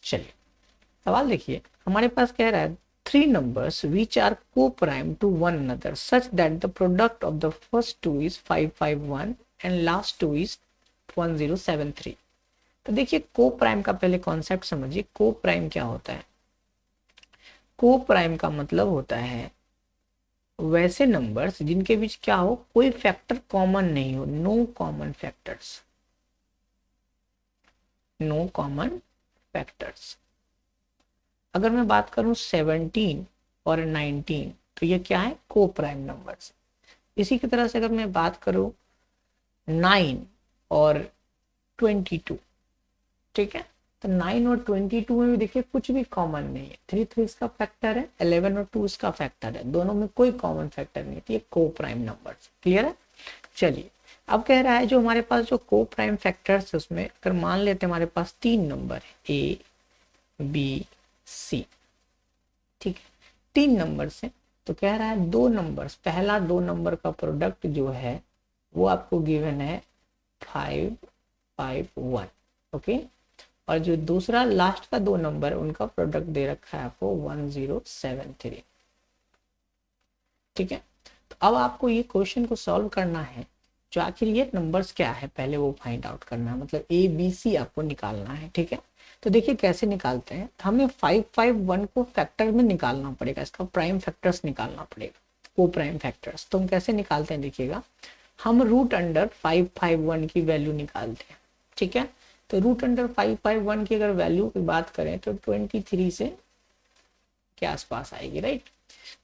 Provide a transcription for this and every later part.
चलिए सवाल देखिए, हमारे पास कह रहा है three numbers which are coprime to one another such that the product of the first two is 551 and last two is 1073। तो देखिए को प्राइम का पहले कॉन्सेप्ट समझिए। को प्राइम क्या होता है? को प्राइम का मतलब होता है वैसे नंबर्स जिनके बीच क्या हो, कोई फैक्टर कॉमन नहीं हो, no common factors, no common factors. अगर मैं बात करूं 17 और 19 तो ये क्या है? को प्राइम नंबर्स। इसी की तरह से अगर मैं बात करूं 9 और 22, ठीक है, तो 9 और 22 में भी देखिए कुछ भी कॉमन नहीं है। 3 इसका फैक्टर है, 11 और 2 इसका फैक्टर है, दोनों में कोई कॉमन फैक्टर नहीं है, तो ये को प्राइम नंबर्स। क्लियर है? चलिए अब कह रहा है जो हमारे पास जो को प्राइम फैक्टर्स है उसमें अगर मान लेते हैं हमारे पास 3 नंबर है ए बी सी, ठीक है, 3 नंबर से, तो कह रहा है दो नंबर्स, पहला दो नंबर का प्रोडक्ट जो है वो आपको गिवन है 551, ओके, और जो दूसरा लास्ट का दो नंबर उनका प्रोडक्ट दे रखा है आपको 1073, ठीक है। तो अब आपको ये क्वेश्चन को सॉल्व करना है, जो आखिर ये नंबर्स क्या है पहले वो फाइंड आउट करना है, मतलब ए बी सी आपको निकालना है, ठीक है। तो देखिए कैसे निकालते हैं, तो हमें 551 को फैक्टर में निकालना पड़ेगा, इसका प्राइम फैक्टर्स निकालना पड़ेगा, वो प्राइम फैक्टर्स। तो हम कैसे निकालते हैं देखिएगा, हम रूट अंडर 551 की वैल्यू निकालते हैं, ठीक है। तो रूट अंडर 551 की अगर वैल्यू की बात करें तो 23 से के आसपास आएगी, राइट।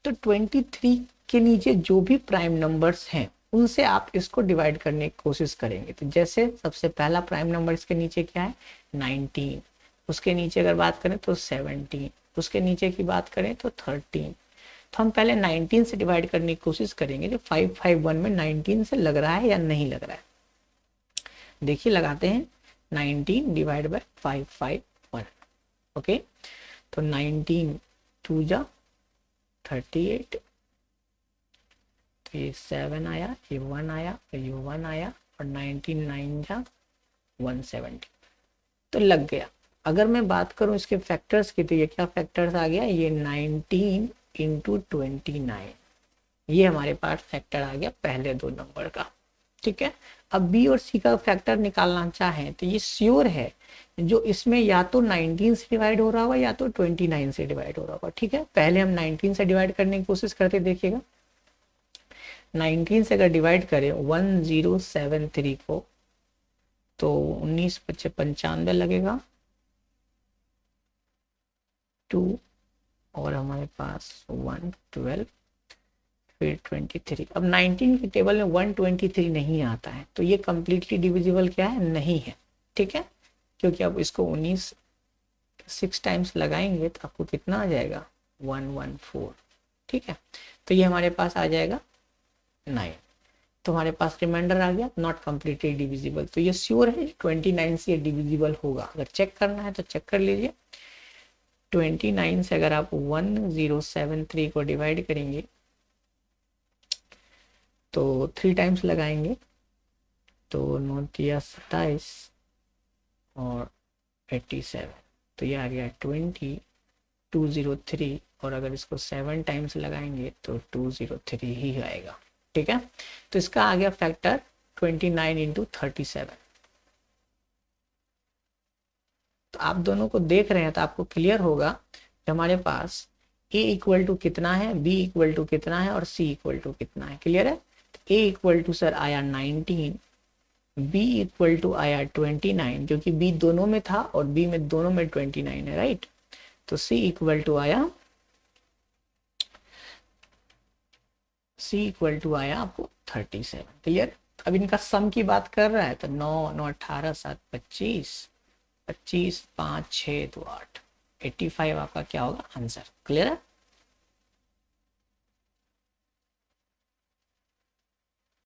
तो 23 के नीचे जो भी प्राइम नंबर्स हैं उनसे आप इसको डिवाइड करने की कोशिश करेंगे। तो जैसे सबसे पहला प्राइम नंबर इसके नीचे क्या है 19, उसके नीचे अगर बात करें तो 17, उसके नीचे की बात करें तो 13। तो हम पहले 19 से डिवाइड करने की कोशिश करेंगे, जो 551 में 19 से लग रहा है या नहीं लग रहा है। देखिए लगाते हैं 19 डिवाइड बाय 551, ओके। तो 19 2 जा 38, तो ये 7 आया, ये 1 आया, ये 1 आया, और 19 9 जा 170, तो लग गया। अगर मैं बात करूं इसके फैक्टर्स की, तो ये क्या फैक्टर्स आ गया, ये 19 इंटू 29, ये हमारे पास फैक्टर आ गया पहले दो नंबर का, ठीक है। अब बी और सी का फैक्टर निकालना चाहें तो ये श्योर है जो इसमें या तो 19 से डिवाइड हो रहा होगा या तो 29 से डिवाइड हो रहा होगा, ठीक है। पहले हम 19 से डिवाइड करने की कोशिश करते, देखिएगा 19 से अगर डिवाइड करें 1073 को तो 19 पच्चे 95 लगेगा, 2 और हमारे पास 112 फिर 23। अब 19 के टेबल में 123 नहीं आता है, तो ये कंप्लीटली डिविजिबल क्या है, नहीं है, ठीक है। क्योंकि अब इसको 19 6 टाइम्स लगाएंगे तो आपको कितना आ जाएगा 114, ठीक है। तो ये हमारे पास आ जाएगा 9, तो हमारे पास रिमाइंडर आ गया नॉट कंप्लीटली डिविजिबल। तो ये श्योर है 29 से डिविजिबल होगा। अगर चेक करना है तो चेक कर लीजिए, 29 से अगर आप 1073 को डिवाइड करेंगे तो 3 टाइम्स लगाएंगे तो 9 तिया 27 और 87, तो ये आ गया 203, और अगर इसको 7 टाइम्स लगाएंगे तो 203 ही आएगा, ठीक है। तो इसका आ गया फैक्टर 29 इंटू 37। तो आप दोनों को देख रहे हैं तो आपको क्लियर होगा कि हमारे पास a इक्वल टू कितना है, b इक्वल टू कितना है और c इक्वल टू कितना है। क्लियर है? तो a इक्वल टू सर आया 19, b इक्वल टू आया 29, क्योंकि b दोनों में था और b में दोनों में 29 है, राइट। तो c इक्वल टू आया, c इक्वल टू आया आपको 37। क्लियर? अब इनका सम की बात कर रहा है तो 9 9 18 7 25, 25 5 6 2 8, 85 आपका क्या होगा आंसर। क्लियर है?